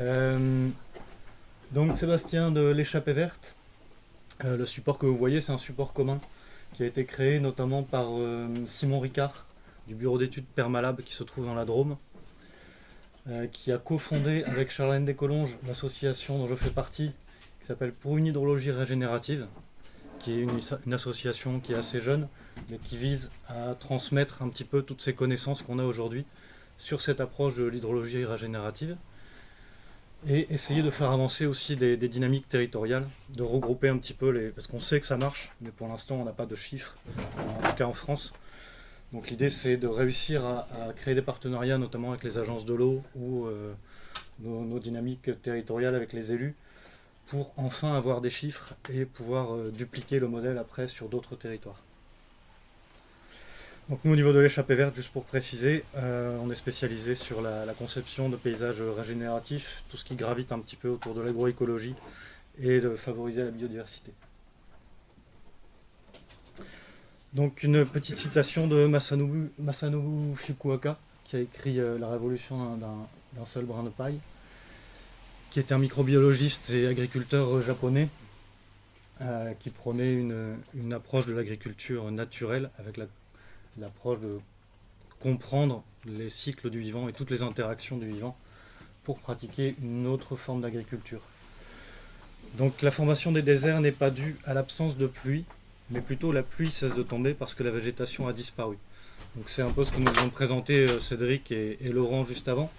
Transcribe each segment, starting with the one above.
Euh, donc Sébastien de l'Échappée Verte, le support que vous voyez, c'est un support commun qui a été créé notamment par Simon Ricard du bureau d'études Permalab qui se trouve dans la Drôme, qui a cofondé avec Charlène Descolonges l'association dont je fais partie, qui s'appelle Pour une hydrologie régénérative, qui est une association qui est assez jeune, mais qui vise à transmettre un petit peu toutes ces connaissances qu'on a aujourd'hui sur cette approche de l'hydrologie régénérative, et essayer de faire avancer aussi des dynamiques territoriales, de regrouper un petit peu les... Parce qu'on sait que ça marche, mais pour l'instant on n'a pas de chiffres, en tout cas en France. Donc l'idée c'est de réussir à créer des partenariats, notamment avec les agences de l'eau ou nos dynamiques territoriales avec les élus, pour enfin avoir des chiffres et pouvoir dupliquer le modèle après sur d'autres territoires. Donc nous au niveau de l'échappée verte, juste pour préciser, on est spécialisé sur la conception de paysages régénératifs, tout ce qui gravite un petit peu autour de l'agroécologie et de favoriser la biodiversité. Donc une petite citation de Masanobu Fukuoka, qui a écrit La révolution d'un seul brin de paille, qui était un microbiologiste et agriculteur japonais, qui prônait une approche de l'agriculture naturelle avec l'approche de comprendre les cycles du vivant et toutes les interactions du vivant pour pratiquer une autre forme d'agriculture. Donc la formation des déserts n'est pas due à l'absence de pluie, mais plutôt la pluie cesse de tomber parce que la végétation a disparu. Donc c'est un peu ce que nous ont présenté Cédric et Laurent juste avant.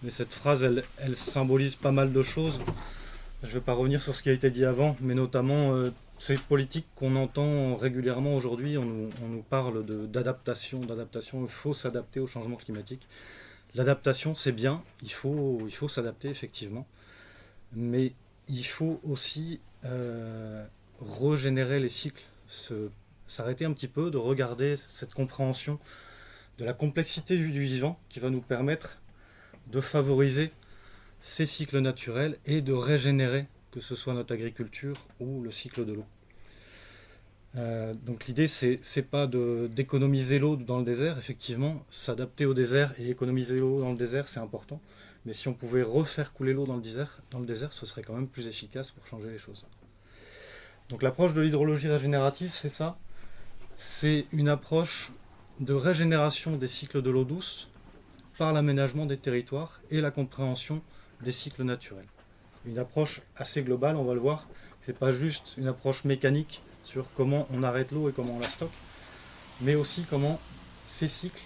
Mais cette phrase, elle symbolise pas mal de choses. Je ne vais pas revenir sur ce qui a été dit avant, mais notamment ces politiques qu'on entend régulièrement aujourd'hui. On nous parle d'adaptation, il faut s'adapter au changement climatique. L'adaptation, c'est bien, il faut s'adapter effectivement, mais il faut aussi régénérer les cycles, s'arrêter un petit peu, de regarder cette compréhension de la complexité du vivant qui va nous permettre de favoriser ces cycles naturels et de régénérer, que ce soit notre agriculture ou le cycle de l'eau. Donc l'idée, c'est pas d'économiser l'eau dans le désert, effectivement, s'adapter au désert et économiser l'eau dans le désert, c'est important, mais si on pouvait refaire couler l'eau dans le désert, ce serait quand même plus efficace pour changer les choses. Donc l'approche de l'hydrologie régénérative, c'est ça, c'est une approche de régénération des cycles de l'eau douce par l'aménagement des territoires et la compréhension des cycles naturels. Une approche assez globale, on va le voir, c'est pas juste une approche mécanique sur comment on arrête l'eau et comment on la stocke, mais aussi comment ces cycles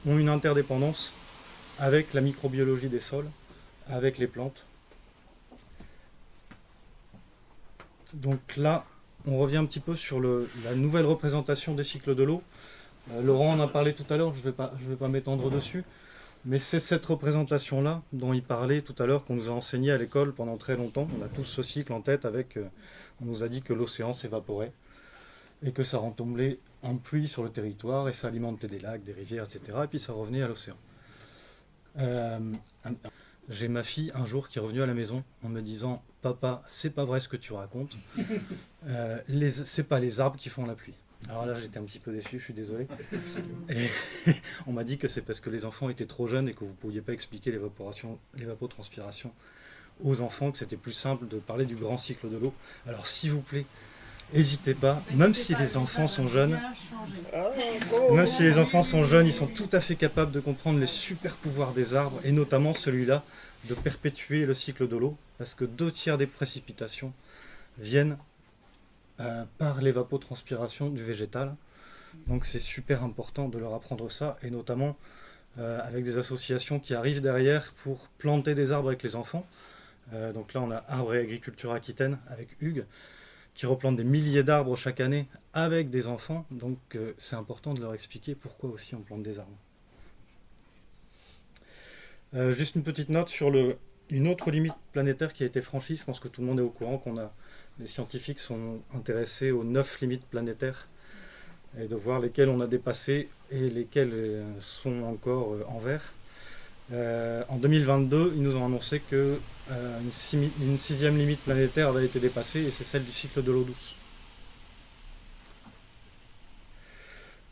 ont une interdépendance avec la microbiologie des sols, avec les plantes. Donc là, on revient un petit peu sur la nouvelle représentation des cycles de l'eau. Laurent en a parlé tout à l'heure, je vais pas m'étendre dessus. Mais c'est cette représentation-là dont il parlait tout à l'heure, qu'on nous a enseigné à l'école pendant très longtemps. On a tous ce cycle en tête avec... on nous a dit que l'océan s'évaporait et que ça retombait en pluie sur le territoire et ça alimentait des lacs, des rivières, etc. Et puis ça revenait à l'océan. J'ai ma fille un jour qui est revenue à la maison en me disant « Papa, c'est pas vrai ce que tu racontes. C'est pas les arbres qui font la pluie. » Alors là, j'étais un petit peu déçu, je suis désolé. Et on m'a dit que c'est parce que les enfants étaient trop jeunes et que vous ne pouviez pas expliquer l'évapotranspiration aux enfants, que c'était plus simple de parler du grand cycle de l'eau. Alors s'il vous plaît, n'hésitez pas, même si les enfants sont jeunes, ils sont tout à fait capables de comprendre les super pouvoirs des arbres, et notamment celui-là de perpétuer le cycle de l'eau, parce que 2/3 des précipitations viennent par l'évapotranspiration du végétal. Donc c'est super important de leur apprendre ça, et notamment avec des associations qui arrivent derrière pour planter des arbres avec les enfants. Donc là on a Arbres et Agriculture Aquitaine avec Hugues, qui replante des milliers d'arbres chaque année avec des enfants. Donc c'est important de leur expliquer pourquoi aussi on plante des arbres. Juste une petite note sur une autre limite planétaire qui a été franchie. Je pense que tout le monde est au courant les scientifiques sont intéressés aux 9 limites planétaires et de voir lesquelles on a dépassé et lesquelles sont encore en vert. En 2022, ils nous ont annoncé que une 6e limite planétaire avait été dépassée, et c'est celle du cycle de l'eau douce.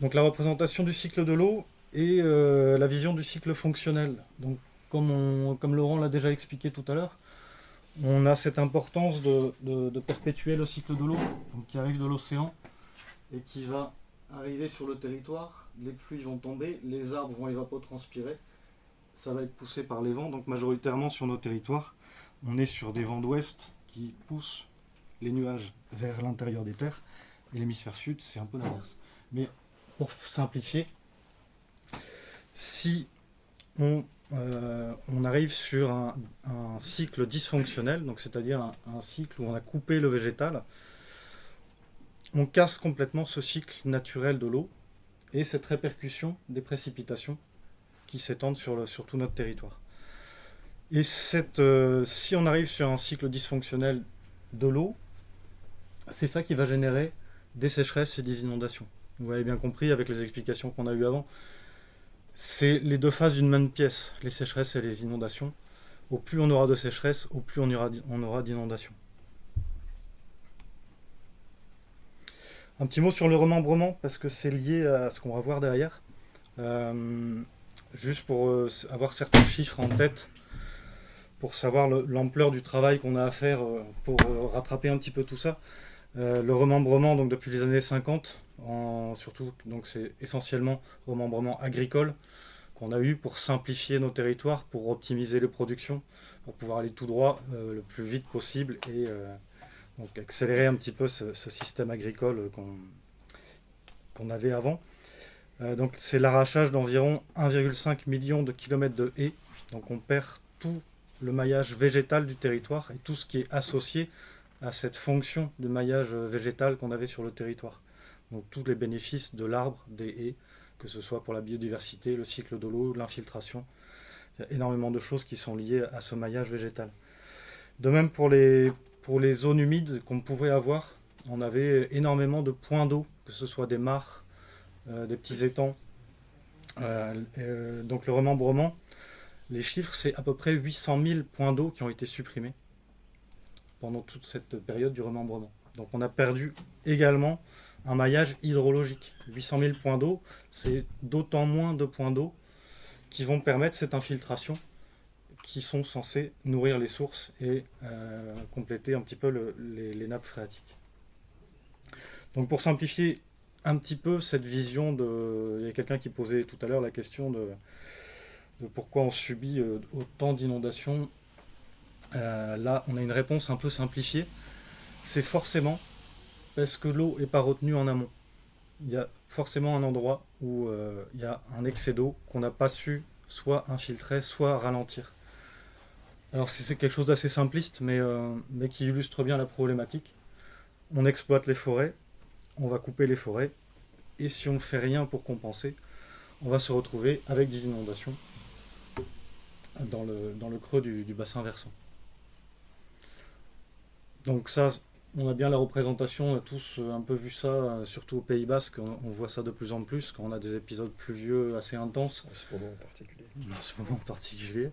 Donc la représentation du cycle de l'eau et la vision du cycle fonctionnel. Donc comme Laurent l'a déjà expliqué tout à l'heure, on a cette importance de perpétuer le cycle de l'eau, donc qui arrive de l'océan et qui va arriver sur le territoire. Les pluies vont tomber, les arbres vont évapotranspirer, ça va être poussé par les vents. Donc majoritairement sur nos territoires, on est sur des vents d'ouest qui poussent les nuages vers l'intérieur des terres, et l'hémisphère sud, c'est un peu l'inverse. Mais pour simplifier, si on arrive sur un cycle dysfonctionnel, donc c'est-à-dire un cycle où on a coupé le végétal, on casse complètement ce cycle naturel de l'eau et cette répercussion des précipitations qui s'étendent sur tout notre territoire. Et si on arrive sur un cycle dysfonctionnel de l'eau, c'est ça qui va générer des sécheresses et des inondations. Vous avez bien compris avec les explications qu'on a eues avant. C'est les deux faces d'une même pièce, les sécheresses et les inondations. Au plus on aura de sécheresse, au plus on aura d'inondations. Un petit mot sur le remembrement, parce que c'est lié à ce qu'on va voir derrière. Juste pour avoir certains chiffres en tête, pour savoir l'ampleur du travail qu'on a à faire pour rattraper un petit peu tout ça. Le remembrement, donc depuis les années 50, surtout, donc c'est essentiellement remembrement agricole qu'on a eu pour simplifier nos territoires, pour optimiser les productions, pour pouvoir aller tout droit le plus vite possible et donc accélérer un petit peu ce système agricole qu'on avait avant. Donc c'est l'arrachage d'environ 1,5 million de kilomètres de haies. Donc on perd tout le maillage végétal du territoire et tout ce qui est associé à cette fonction de maillage végétal qu'on avait sur le territoire. Donc tous les bénéfices de l'arbre, des haies, que ce soit pour la biodiversité, le cycle de l'eau, l'infiltration. Il y a énormément de choses qui sont liées à ce maillage végétal. De même pour les zones humides qu'on pouvait avoir, on avait énormément de points d'eau, que ce soit des mares, des petits étangs. Donc le remembrement, les chiffres, c'est à peu près 800 000 points d'eau qui ont été supprimés pendant toute cette période du remembrement. Donc on a perdu également un maillage hydrologique. 800 000 points d'eau, c'est d'autant moins de points d'eau qui vont permettre cette infiltration, qui sont censés nourrir les sources et compléter un petit peu les nappes phréatiques. Donc pour simplifier un petit peu cette vision il y a quelqu'un qui posait tout à l'heure la question de pourquoi on subit autant d'inondations. Là, on a une réponse un peu simplifiée. C'est forcément parce que l'eau n'est pas retenue en amont. Il y a forcément un endroit où il y a un excès d'eau qu'on n'a pas su soit infiltrer, soit ralentir. Alors c'est quelque chose d'assez simpliste, mais qui illustre bien la problématique. On exploite les forêts, on va couper les forêts, et si on ne fait rien pour compenser, on va se retrouver avec des inondations dans le creux du bassin versant. Donc ça, on a bien la représentation, on a tous un peu vu ça, surtout au Pays Basque, on voit ça de plus en plus quand on a des épisodes pluvieux assez intenses. En ce moment en particulier. En ce moment en particulier.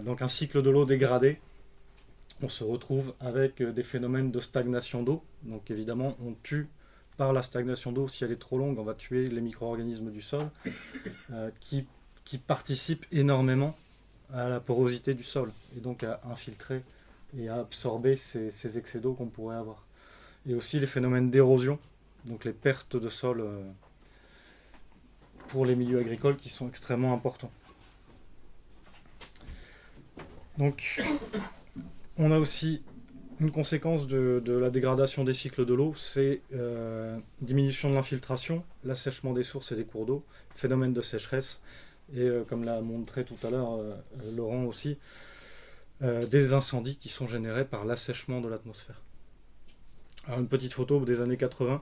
Donc un cycle de l'eau dégradé, on se retrouve avec des phénomènes de stagnation d'eau. Donc évidemment, on tue par la stagnation d'eau, si elle est trop longue, on va tuer les micro-organismes du sol qui participent énormément à la porosité du sol et donc à infiltrer et à absorber ces excès d'eau qu'on pourrait avoir. Et aussi les phénomènes d'érosion, donc les pertes de sol pour les milieux agricoles qui sont extrêmement importants. Donc on a aussi une conséquence de la dégradation des cycles de l'eau, c'est diminution de l'infiltration, l'assèchement des sources et des cours d'eau, phénomène de sécheresse, et comme l'a montré tout à l'heure Laurent aussi, des incendies qui sont générés par l'assèchement de l'atmosphère. Alors une petite photo des années 80,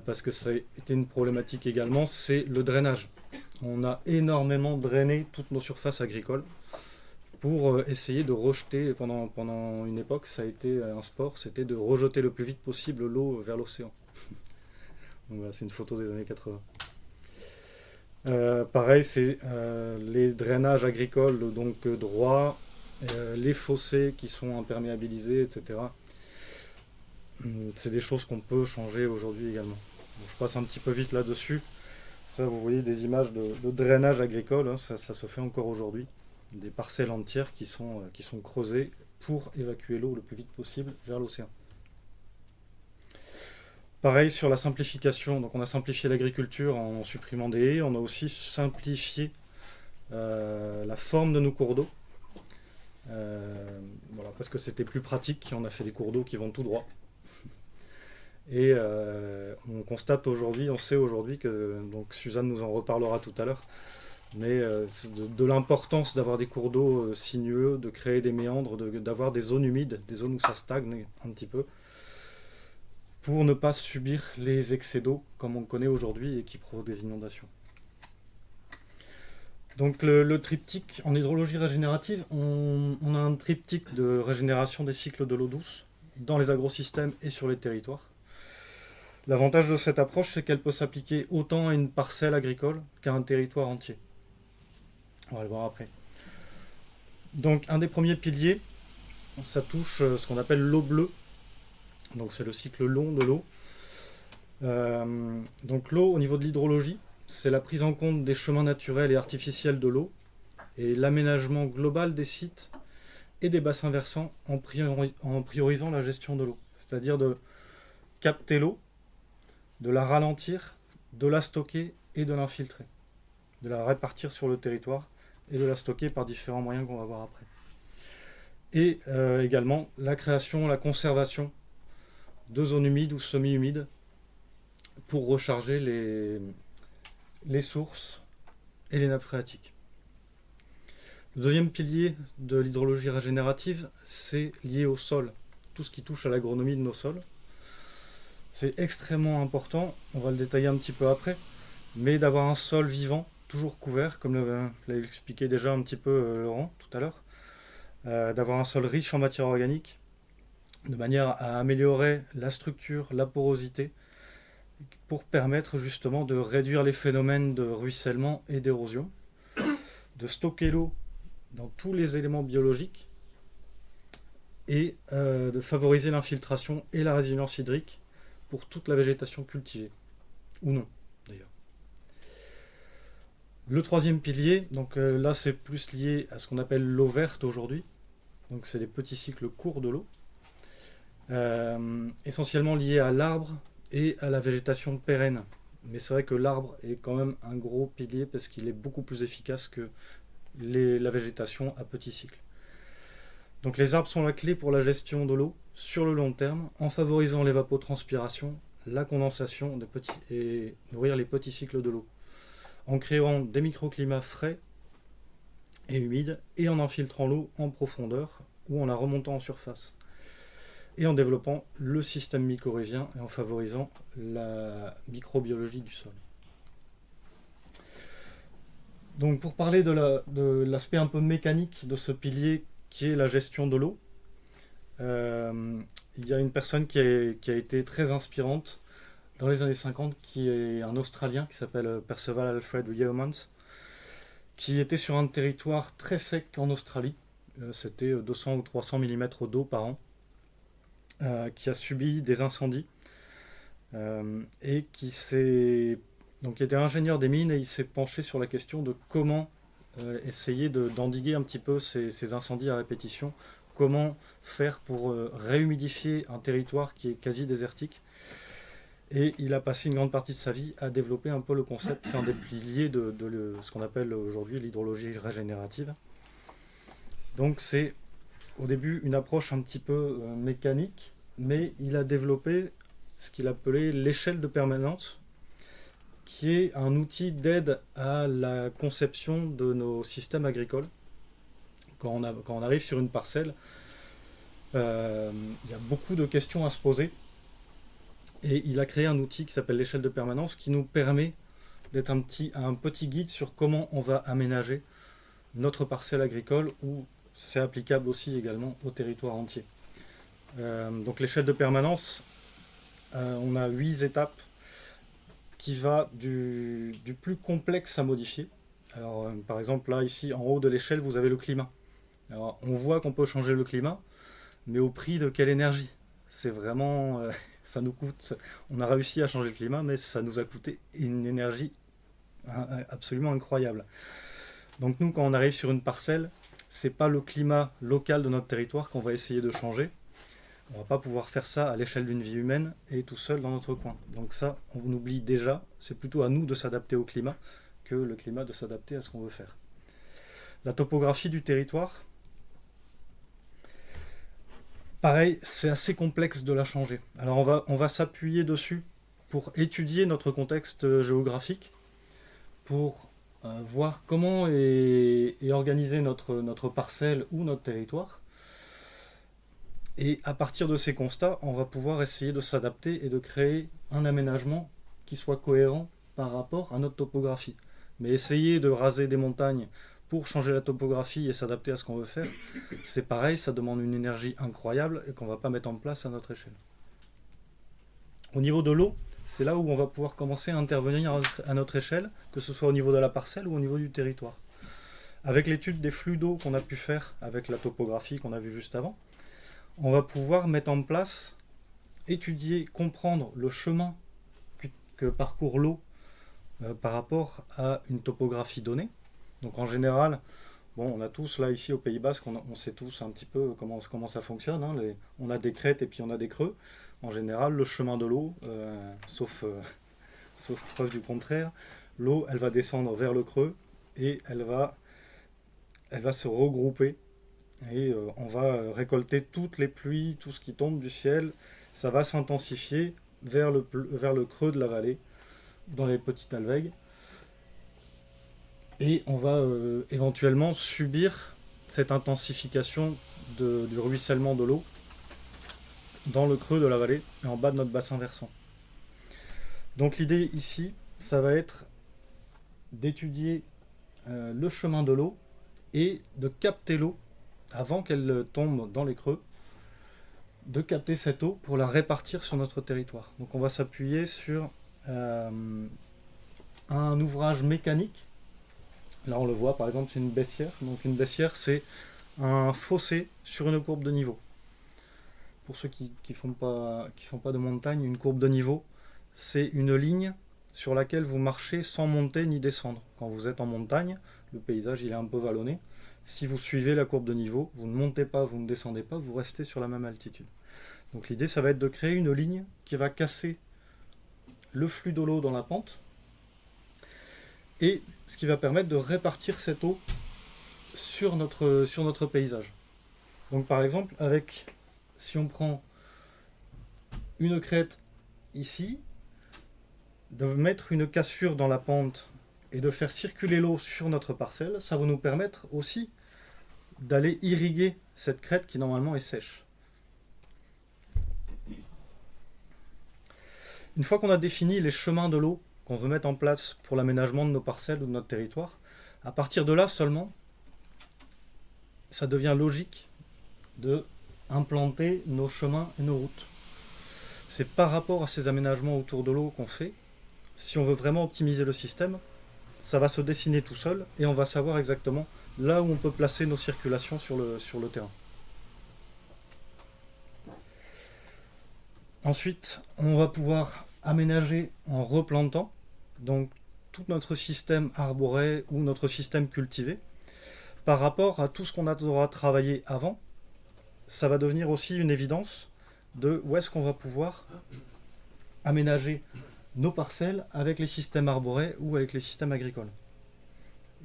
parce que ça a été une problématique également, c'est le drainage. On a énormément drainé toutes nos surfaces agricoles pour essayer de rejeter, pendant une époque, ça a été un sport, c'était de rejeter le plus vite possible l'eau vers l'océan. Donc voilà, c'est une photo des années 80. Pareil, c'est les drainages agricoles donc droits, les fossés qui sont imperméabilisés, etc. C'est des choses qu'on peut changer aujourd'hui également. Bon, je passe un petit peu vite là-dessus. Ça, vous voyez des images de drainage agricole, hein, ça se fait encore aujourd'hui. Des parcelles entières qui sont creusées pour évacuer l'eau le plus vite possible vers l'océan. Pareil sur la simplification, donc on a simplifié l'agriculture en supprimant des haies, on a aussi simplifié la forme de nos cours d'eau. Voilà, parce que c'était plus pratique, on a fait des cours d'eau qui vont tout droit. Et on constate aujourd'hui, on sait aujourd'hui que, donc Suzanne nous en reparlera tout à l'heure, mais c'est de l'importance d'avoir des cours d'eau sinueux, de créer des méandres, d'avoir des zones humides, des zones où ça stagne un petit peu, pour ne pas subir les excès d'eau comme on le connaît aujourd'hui et qui provoquent des inondations. Donc le triptyque en hydrologie régénérative, on a un triptyque de régénération des cycles de l'eau douce dans les agrosystèmes et sur les territoires. L'avantage de cette approche, c'est qu'elle peut s'appliquer autant à une parcelle agricole qu'à un territoire entier. On va le voir après. Donc un des premiers piliers, ça touche ce qu'on appelle l'eau bleue. Donc c'est le cycle long de l'eau. Donc l'eau, au niveau de l'hydrologie, c'est la prise en compte des chemins naturels et artificiels de l'eau et l'aménagement global des sites et des bassins versants en priorisant la gestion de l'eau. C'est-à-dire de capter l'eau, de la ralentir, de la stocker et de l'infiltrer. De la répartir sur le territoire et de la stocker par différents moyens qu'on va voir après. Et également la création, la conservation de zones humides ou semi-humides pour recharger les sources et les nappes phréatiques. Le deuxième pilier de l'hydrologie régénérative, c'est lié au sol, tout ce qui touche à l'agronomie de nos sols. C'est extrêmement important, on va le détailler un petit peu après, mais d'avoir un sol vivant, toujours couvert, comme l'a expliqué déjà un petit peu Laurent tout à l'heure, d'avoir un sol riche en matière organique, de manière à améliorer la structure, la porosité, pour permettre justement de réduire les phénomènes de ruissellement et d'érosion, de stocker l'eau dans tous les éléments biologiques et de favoriser l'infiltration et la résilience hydrique pour toute la végétation cultivée, ou non d'ailleurs. Le troisième pilier, donc là c'est plus lié à ce qu'on appelle l'eau verte aujourd'hui, donc c'est les petits cycles courts de l'eau, essentiellement liés à l'arbre et à la végétation pérenne. Mais c'est vrai que l'arbre est quand même un gros pilier parce qu'il est beaucoup plus efficace que la végétation à petit cycle. Donc les arbres sont la clé pour la gestion de l'eau sur le long terme en favorisant l'évapotranspiration, la condensation et nourrir les petits cycles de l'eau, en créant des microclimats frais et humides et en infiltrant l'eau en profondeur ou en la remontant en surface, et en développant le système mycorhizien et en favorisant la microbiologie du sol. Donc pour parler de l'aspect un peu mécanique de ce pilier qui est la gestion de l'eau, il y a une personne qui a été très inspirante dans les années 50, qui est un Australien qui s'appelle Percival Alfred Yeomans, qui était sur un territoire très sec en Australie, c'était 200 ou 300 mm d'eau par an, qui a subi des incendies et qui était ingénieur des mines, et il s'est penché sur la question de comment essayer d'endiguer un petit peu ces incendies à répétition, comment faire pour réhumidifier un territoire qui est quasi désertique. Et il a passé une grande partie de sa vie à développer un peu le concept, c'est un des piliers de ce qu'on appelle aujourd'hui l'hydrologie régénérative. Donc c'est au début une approche un petit peu mécanique, mais il a développé ce qu'il appelait l'échelle de permanence, qui est un outil d'aide à la conception de nos systèmes agricoles. Quand on arrive sur une parcelle, il y a beaucoup de questions à se poser. Et il a créé un outil qui s'appelle l'échelle de permanence, qui nous permet d'être un petit guide sur comment on va aménager notre parcelle agricole, où c'est applicable aussi également au territoire entier. Donc l'échelle de permanence, on a 8 étapes qui va du plus complexe à modifier. Alors par exemple là ici en haut de l'échelle vous avez le climat. Alors on voit qu'on peut changer le climat, mais au prix de quelle énergie? C'est vraiment ça nous coûte. On a réussi à changer le climat, mais ça nous a coûté une énergie absolument incroyable. Donc nous, quand on arrive sur une parcelle, c'est pas le climat local de notre territoire qu'on va essayer de changer. On va pas pouvoir faire ça à l'échelle d'une vie humaine et tout seul dans notre coin. Donc ça, on oublie déjà. C'est plutôt à nous de s'adapter au climat que le climat de s'adapter à ce qu'on veut faire. La topographie du territoire, pareil, c'est assez complexe de la changer. Alors on va s'appuyer dessus pour étudier notre contexte géographique, pour voir comment est organisée notre parcelle ou notre territoire. Et à partir de ces constats, on va pouvoir essayer de s'adapter et de créer un aménagement qui soit cohérent par rapport à notre topographie. Mais essayer de raser des montagnes pour changer la topographie et s'adapter à ce qu'on veut faire, c'est pareil, ça demande une énergie incroyable et qu'on ne va pas mettre en place à notre échelle. Au niveau de l'eau, c'est là où on va pouvoir commencer à intervenir à notre échelle, que ce soit au niveau de la parcelle ou au niveau du territoire. Avec l'étude des flux d'eau qu'on a pu faire avec la topographie qu'on a vue juste avant, on va pouvoir mettre en place, étudier, comprendre le chemin que parcourt l'eau par rapport à une topographie donnée. Donc en général, bon, on a tous là ici au Pays Basque, on sait tous un petit peu comment ça fonctionne. Hein, on a des crêtes et puis on a des creux. En général, le chemin de l'eau, sauf preuve du contraire, l'eau elle va descendre vers le creux et elle va se regrouper. Et on va récolter toutes les pluies, tout ce qui tombe du ciel. Ça va s'intensifier vers le creux de la vallée, dans les petites alvègues. Et on va éventuellement subir cette intensification du ruissellement de l'eau dans le creux de la vallée et en bas de notre bassin versant. Donc l'idée ici, ça va être d'étudier le chemin de l'eau et de capter l'eau avant qu'elle tombe dans les creux, de capter cette eau pour la répartir sur notre territoire. Donc on va s'appuyer sur un ouvrage mécanique. Là on le voit par exemple, c'est une baissière. Donc une baissière, c'est un fossé sur une courbe de niveau. Pour ceux qui font pas de montagne, une courbe de niveau, c'est une ligne sur laquelle vous marchez sans monter ni descendre. Quand vous êtes en montagne, le paysage il est un peu vallonné. Si vous suivez la courbe de niveau, vous ne montez pas, vous ne descendez pas, vous restez sur la même altitude. Donc l'idée, ça va être de créer une ligne qui va casser le flux de l'eau dans la pente et ce qui va permettre de répartir cette eau sur notre paysage. Donc par exemple, si on prend une crête ici, de mettre une cassure dans la pente et de faire circuler l'eau sur notre parcelle, ça va nous permettre aussi d'aller irriguer cette crête qui normalement est sèche. Une fois qu'on a défini les chemins de l'eau qu'on veut mettre en place pour l'aménagement de nos parcelles ou de notre territoire, à partir de là seulement, ça devient logique de implanter nos chemins et nos routes. C'est par rapport à ces aménagements autour de l'eau qu'on fait. Si on veut vraiment optimiser le système, ça va se dessiner tout seul et on va savoir exactement là où on peut placer nos circulations sur le terrain. Ensuite, on va pouvoir aménager en replantant donc tout notre système arboré ou notre système cultivé par rapport à tout ce qu'on aura travaillé avant. Ça va devenir aussi une évidence de où est-ce qu'on va pouvoir aménager nos parcelles avec les systèmes arborés ou avec les systèmes agricoles.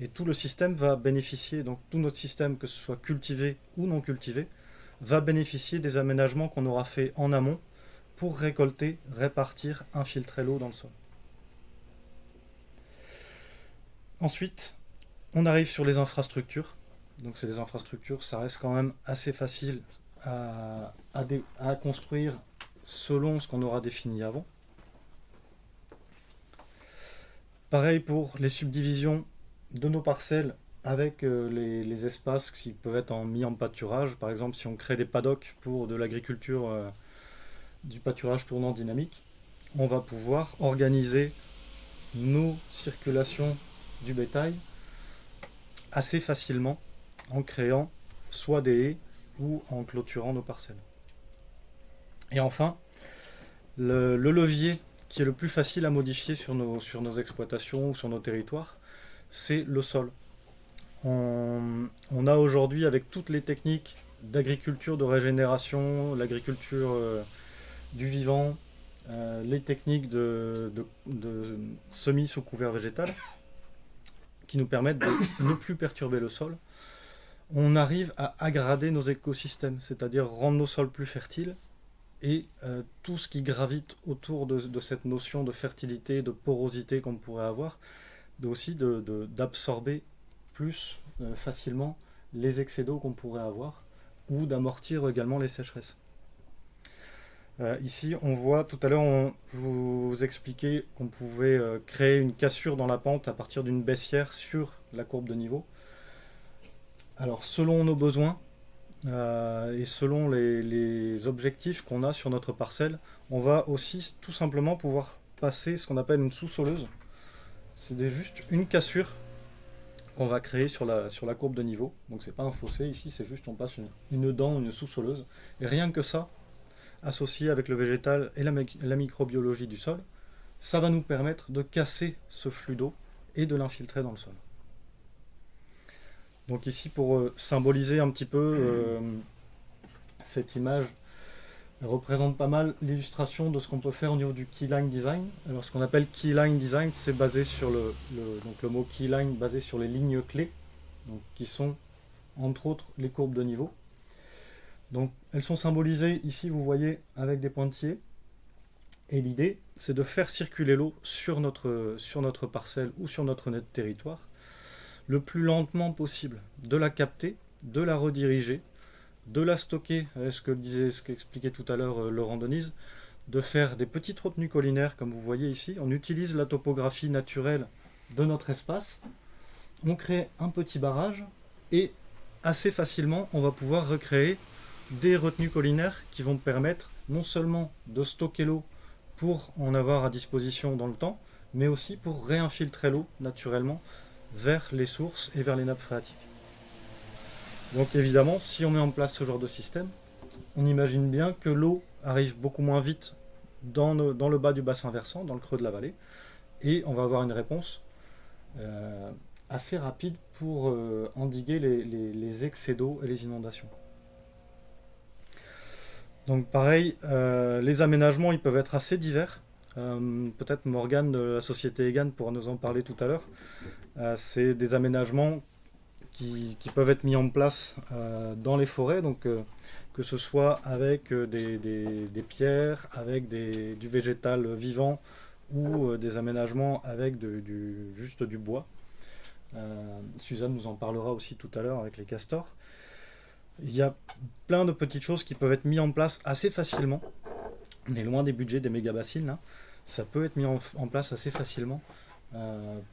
Et tout le système va bénéficier, donc tout notre système, que ce soit cultivé ou non cultivé, va bénéficier des aménagements qu'on aura fait en amont pour récolter, répartir, infiltrer l'eau dans le sol. Ensuite, on arrive sur les infrastructures. Donc c'est les infrastructures, ça reste quand même assez facile à construire selon ce qu'on aura défini avant. Pareil pour les subdivisions de nos parcelles avec les espaces qui peuvent être mis en pâturage. Par exemple, si on crée des paddocks pour de l'agriculture, du pâturage tournant dynamique, on va pouvoir organiser nos circulations du bétail assez facilement en créant soit des haies ou en clôturant nos parcelles. Et enfin, le levier qui est le plus facile à modifier sur nos exploitations ou sur nos territoires, c'est le sol. On a aujourd'hui, avec toutes les techniques d'agriculture de régénération, l'agriculture du vivant, les techniques de semis sous couvert végétal, qui nous permettent de ne plus perturber le sol, on arrive à aggrader nos écosystèmes, c'est-à-dire rendre nos sols plus fertiles, et tout ce qui gravite autour de cette notion de fertilité, de porosité qu'on pourrait avoir, aussi d'absorber plus facilement les excès d'eau qu'on pourrait avoir, ou d'amortir également les sécheresses. Ici, on voit, tout à l'heure, je vous expliquais qu'on pouvait créer une cassure dans la pente à partir d'une baissière sur la courbe de niveau. Alors, selon nos besoins et selon les objectifs qu'on a sur notre parcelle, on va aussi tout simplement pouvoir passer ce qu'on appelle une sous-soleuse. C'est juste une cassure qu'on va créer sur la courbe de niveau. Donc c'est pas un fossé ici, c'est juste on passe une dent, une sous-soleuse. Et rien que ça, associé avec le végétal et la microbiologie du sol, ça va nous permettre de casser ce flux d'eau et de l'infiltrer dans le sol. Donc ici, pour symboliser un petit peu cette image, représente pas mal l'illustration de ce qu'on peut faire au niveau du keyline design. Alors ce qu'on appelle keyline design, c'est basé sur donc le mot keyline basé sur les lignes clés, donc qui sont entre autres les courbes de niveau. Donc elles sont symbolisées ici, vous voyez, avec des pointillés. Et l'idée, c'est de faire circuler l'eau sur notre parcelle ou sur notre territoire le plus lentement possible, de la capter, de la rediriger, de la stocker, ce qu'expliquait tout à l'heure Laurent Denise, de faire des petites retenues collinaires, comme vous voyez ici. On utilise la topographie naturelle de notre espace, on crée un petit barrage, et assez facilement, on va pouvoir recréer des retenues collinaires qui vont permettre non seulement de stocker l'eau pour en avoir à disposition dans le temps, mais aussi pour réinfiltrer l'eau naturellement vers les sources et vers les nappes phréatiques. Donc évidemment, si on met en place ce genre de système, on imagine bien que l'eau arrive beaucoup moins vite dans le bas du bassin versant, dans le creux de la vallée, et on va avoir une réponse assez rapide pour endiguer les excès d'eau et les inondations. Donc pareil, les aménagements ils peuvent être assez divers. Peut-être Morgane de la société Egan pourra nous en parler tout à l'heure. C'est des aménagements qui peuvent être mis en place dans les forêts, donc que ce soit avec des pierres, avec du végétal vivant ou des aménagements avec juste du bois. Suzanne nous en parlera aussi tout à l'heure avec les castors. Il y a plein de petites choses qui peuvent être mises en place assez facilement. On est loin des budgets des méga-bassines, là. Ça peut être mis en place assez facilement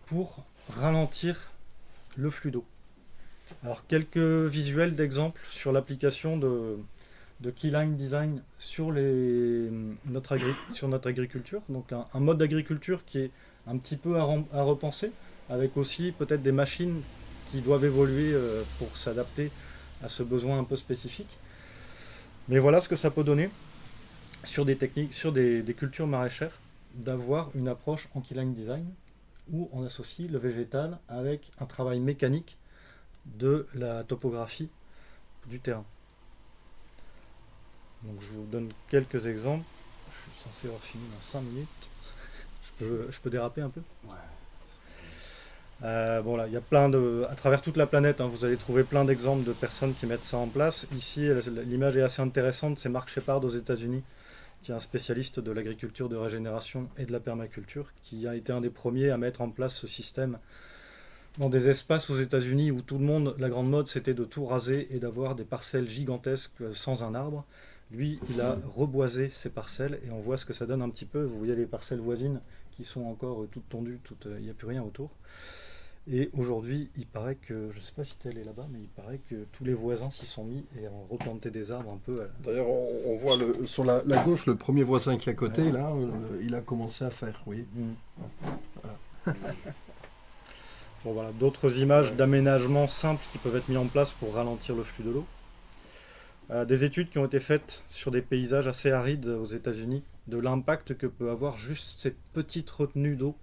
pour ralentir le flux d'eau. Alors quelques visuels d'exemples sur l'application de Keyline Design sur notre agriculture. Donc un mode d'agriculture qui est un petit peu à repenser, avec aussi peut-être des machines qui doivent évoluer pour s'adapter à ce besoin un peu spécifique. Mais voilà ce que ça peut donner sur des techniques, sur des cultures maraîchères, d'avoir une approche en keyline design où on associe le végétal avec un travail mécanique de la topographie du terrain. Donc je vous donne quelques exemples. Je suis censé avoir fini dans 5 minutes. Je peux déraper un peu ? Ouais. Bon là, il y a plein à travers toute la planète, vous allez trouver plein d'exemples de personnes qui mettent ça en place. Ici, l'image est assez intéressante, c'est Mark Shepard aux États-Unis, qui est un spécialiste de l'agriculture de régénération et de la permaculture, qui a été un des premiers à mettre en place ce système dans des espaces aux États-Unis où tout le monde, la grande mode, c'était de tout raser et d'avoir des parcelles gigantesques sans un arbre. Lui, il a reboisé ces parcelles et on voit ce que ça donne un petit peu. Vous voyez les parcelles voisines qui sont encore toutes tendues, il n'y a plus rien autour. Et aujourd'hui, il paraît que, je ne sais pas si elle est là-bas, mais il paraît que tous les voisins s'y sont mis et ont replanté des arbres un peu. D'ailleurs, on voit sur la gauche, le premier voisin qui est à côté, ouais. Là, il a commencé à faire, oui. Voilà. Bon, voilà, d'autres images d'aménagement simples qui peuvent être mis en place pour ralentir le flux de l'eau. Des études qui ont été faites sur des paysages assez arides aux États-Unis, de l'impact que peut avoir juste cette petite retenue d'eau.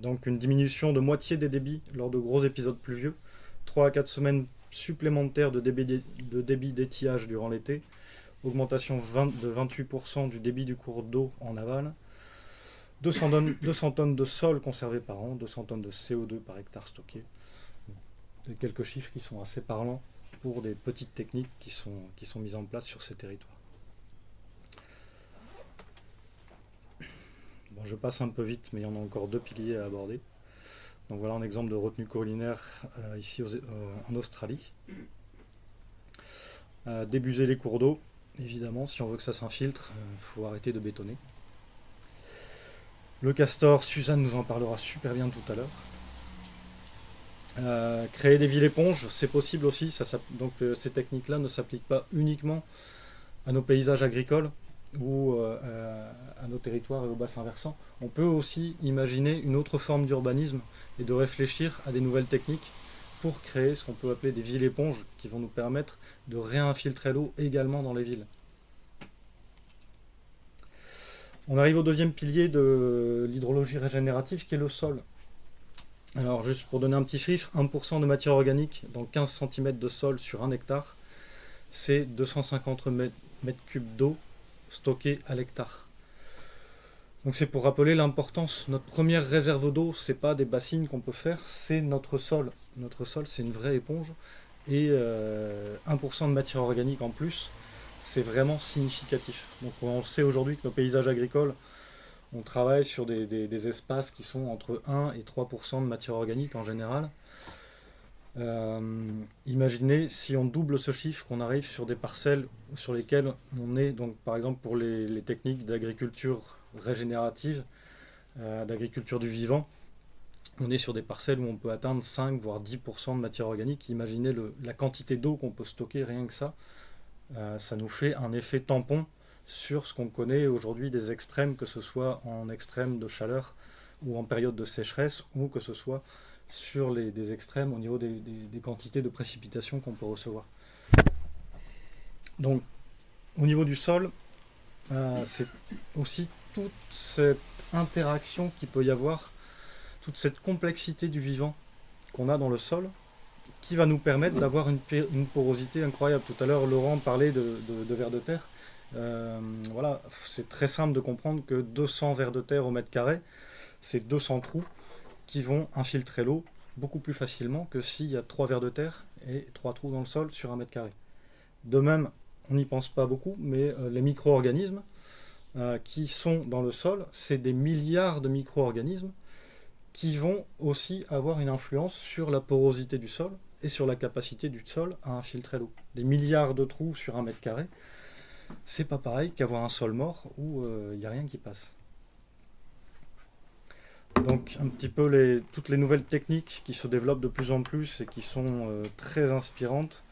Donc une diminution de moitié des débits lors de gros épisodes pluvieux, 3 à 4 semaines supplémentaires de débit d'étiage durant l'été, augmentation de 28% du débit du cours d'eau en aval, 200 tonnes de sol conservées par an, 200 tonnes de CO2 par hectare stocké. Quelques chiffres qui sont assez parlants pour des petites techniques qui sont mises en place sur ces territoires. Bon, je passe un peu vite, mais il y en a encore 2 piliers à aborder. Donc voilà un exemple de retenue collinaire ici en Australie. Débuser les cours d'eau, évidemment, si on veut que ça s'infiltre, il faut arrêter de bétonner. Le castor, Suzanne nous en parlera super bien tout à l'heure. Créer des villes éponges, c'est possible aussi. Donc ces techniques-là ne s'appliquent pas uniquement à nos paysages agricoles ou à nos territoires et aux bassins versants. On peut aussi imaginer une autre forme d'urbanisme et de réfléchir à des nouvelles techniques pour créer ce qu'on peut appeler des villes éponges qui vont nous permettre de réinfiltrer l'eau également dans les villes. On arrive au deuxième pilier de l'hydrologie régénérative qui est le sol. Alors juste pour donner un petit chiffre, 1% de matière organique dans 15 cm de sol sur 1 hectare, c'est 250 m3 d'eau stockée à l'hectare. Donc c'est pour rappeler l'importance. Notre première réserve d'eau, c'est pas des bassines qu'on peut faire, c'est notre sol. Notre sol, c'est une vraie éponge. Et 1% de matière organique en plus, c'est vraiment significatif. Donc on sait aujourd'hui que nos paysages agricoles, on travaille sur des espaces qui sont entre 1 et 3% de matière organique en général. Imaginez si on double ce chiffre, qu'on arrive sur des parcelles sur lesquelles on est, donc par exemple pour les techniques d'agriculture régénérative, d'agriculture du vivant, on est sur des parcelles où on peut atteindre 5 voire 10% de matière organique. Imaginez la quantité d'eau qu'on peut stocker, rien que ça. Ça nous fait un effet tampon sur ce qu'on connaît aujourd'hui des extrêmes, que ce soit en extrême de chaleur ou en période de sécheresse, ou que ce soit sur des extrêmes au niveau des quantités de précipitations qu'on peut recevoir. Donc au niveau du sol, c'est aussi toute cette interaction qu'il peut y avoir, toute cette complexité du vivant qu'on a dans le sol, qui va nous permettre d'avoir une porosité incroyable. Tout à l'heure, Laurent parlait de vers de terre. Voilà, c'est très simple de comprendre que 200 vers de terre au mètre carré, c'est 200 trous qui vont infiltrer l'eau beaucoup plus facilement que s'il y a 3 vers de terre et 3 trous dans le sol sur 1 mètre carré. De même, on n'y pense pas beaucoup, mais les micro-organismes qui sont dans le sol, c'est des milliards de micro-organismes qui vont aussi avoir une influence sur la porosité du sol et sur la capacité du sol à infiltrer l'eau. Des milliards de trous sur 1 mètre carré, c'est pas pareil qu'avoir un sol mort où il n'y a rien qui passe. Donc un petit peu toutes les nouvelles techniques qui se développent de plus en plus et qui sont très inspirantes,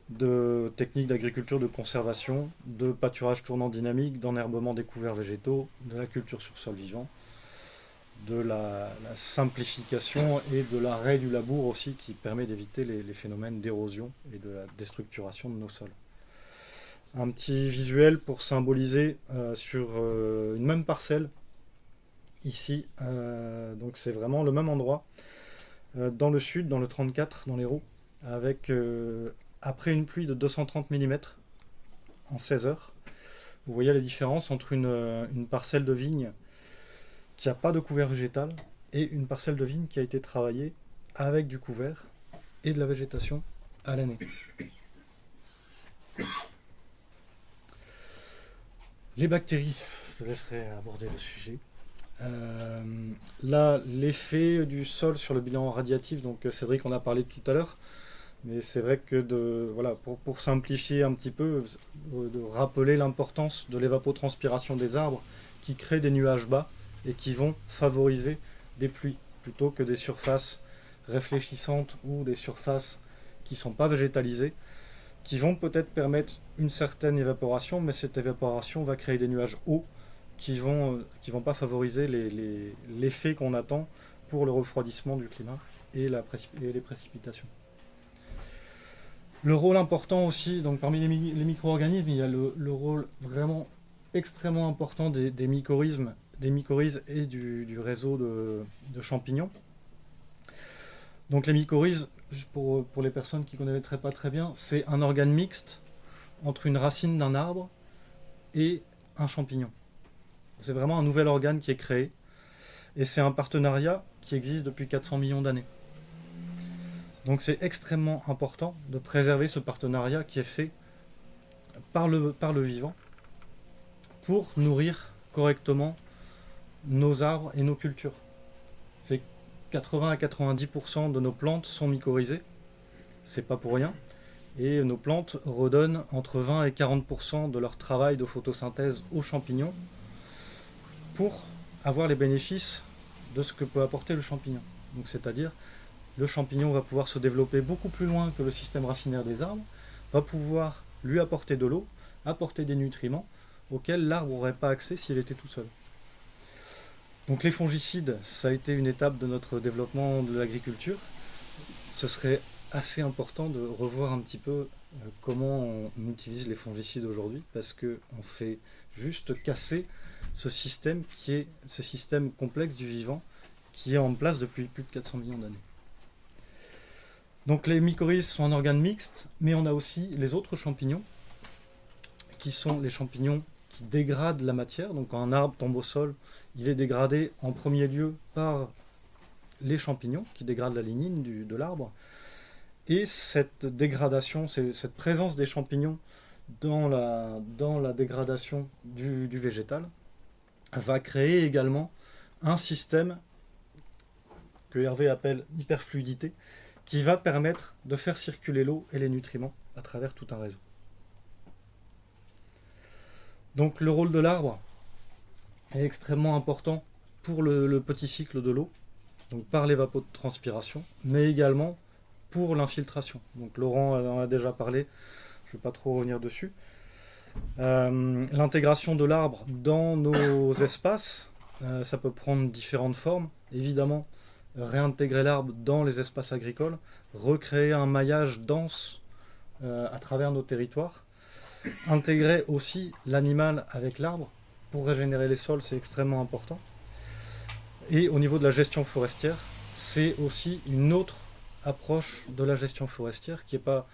de techniques d'agriculture de conservation, de pâturage tournant dynamique, d'enherbement des couverts végétaux, de la culture sur sol vivant, de la simplification et de l'arrêt du labour aussi, qui permet d'éviter les phénomènes d'érosion et de la déstructuration de nos sols. Un petit visuel pour symboliser sur une même parcelle, ici, donc c'est vraiment le même endroit, dans le sud, dans le 34, dans l'Hérault, avec après une pluie de 230 mm en 16 heures. Vous voyez la différence entre une parcelle de vigne qui n'a pas de couvert végétal et une parcelle de vigne qui a été travaillée avec du couvert et de la végétation à l'année. Les bactéries, je te laisserai aborder le sujet. Là, l'effet du sol sur le bilan radiatif, donc Cédric en a parlé tout à l'heure, mais c'est vrai que voilà, pour simplifier un petit peu, de rappeler l'importance de l'évapotranspiration des arbres qui créent des nuages bas et qui vont favoriser des pluies plutôt que des surfaces réfléchissantes ou des surfaces qui ne sont pas végétalisées, qui vont peut-être permettre une certaine évaporation, mais cette évaporation va créer des nuages hauts qui vont pas favoriser l'effet qu'on attend pour le refroidissement du climat et les précipitations. Le rôle important aussi, donc parmi les micro-organismes, il y a le rôle vraiment extrêmement important des mycorhizes et du réseau de champignons. Donc les mycorhizes, pour les personnes qui ne connaîtraient pas très bien, c'est un organe mixte entre une racine d'un arbre et un champignon. C'est vraiment un nouvel organe qui est créé. Et c'est un partenariat qui existe depuis 400 millions d'années. Donc c'est extrêmement important de préserver ce partenariat qui est fait par le vivant pour nourrir correctement nos arbres et nos cultures. C'est 80 à 90% de nos plantes sont mycorhizées, c'est pas pour rien. Et nos plantes redonnent entre 20 et 40% de leur travail de photosynthèse aux champignons pour avoir les bénéfices de ce que peut apporter le champignon. Donc c'est-à-dire, le champignon va pouvoir se développer beaucoup plus loin que le système racinaire des arbres, va pouvoir lui apporter de l'eau, apporter des nutriments auxquels l'arbre n'aurait pas accès s'il était tout seul. Donc les fongicides, ça a été une étape de notre développement de l'agriculture. Ce serait assez important de revoir un petit peu comment on utilise les fongicides aujourd'hui, parce qu'on fait juste casser ce système complexe du vivant qui est en place depuis plus de 400 millions d'années. Donc les mycorhizes sont un organe mixte, mais on a aussi les autres champignons, qui sont les champignons qui dégradent la matière. Donc quand un arbre tombe au sol, il est dégradé en premier lieu par les champignons, qui dégradent la lignine de l'arbre. Et cette dégradation, cette présence des champignons dans la dégradation du végétal, va créer également un système que Hervé appelle hyperfluidité, qui va permettre de faire circuler l'eau et les nutriments à travers tout un réseau. Donc le rôle de l'arbre est extrêmement important pour le petit cycle de l'eau, donc par l'évapotranspiration, mais également pour l'infiltration. Donc Laurent en a déjà parlé, je ne vais pas trop revenir dessus. L'intégration de l'arbre dans nos espaces, ça peut prendre différentes formes. Évidemment, réintégrer l'arbre dans les espaces agricoles, recréer un maillage dense à travers nos territoires, intégrer aussi l'animal avec l'arbre pour régénérer les sols, c'est extrêmement important. Et au niveau de la gestion forestière, c'est aussi une autre approche de la gestion forestière qui n'est pas